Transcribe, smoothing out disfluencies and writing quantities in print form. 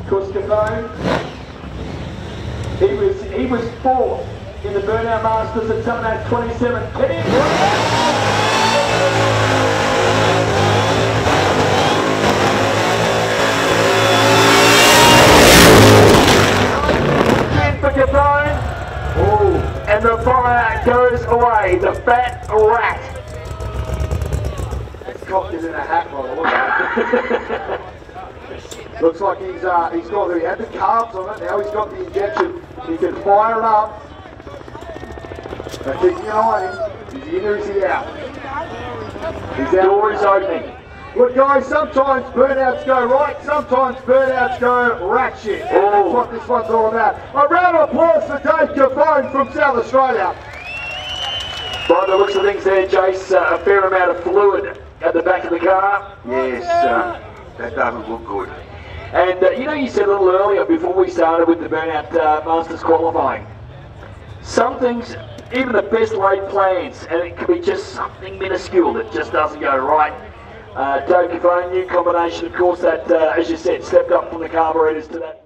Cuscafone. He was fourth in the Burnout Masters at 7:27. Kenny for Cafone. Oh, and the fire goes away. The fat rat. Cocked it in a hat by the look of it. Looks like he had the carbs on it, now he's got the injection. He can fire it up. But keep an eye on him. Is he in or is he out? He's out. Door is opening. Look guys, sometimes burnouts go right, sometimes burnouts go rat shit. And that's what this one's all about. A round of applause for Dave Cafone from South Australia. By the looks of things there, Jace, a fair amount of fluid at the back of the car. Yes, that doesn't look good. And you know, you said a little earlier before we started with the Burnout Masters qualifying, some things, even the best laid plans, and it could be just something minuscule that just doesn't go right. Dave Cafone, new combination, of course, that, as you said, stepped up from the carburetors to that.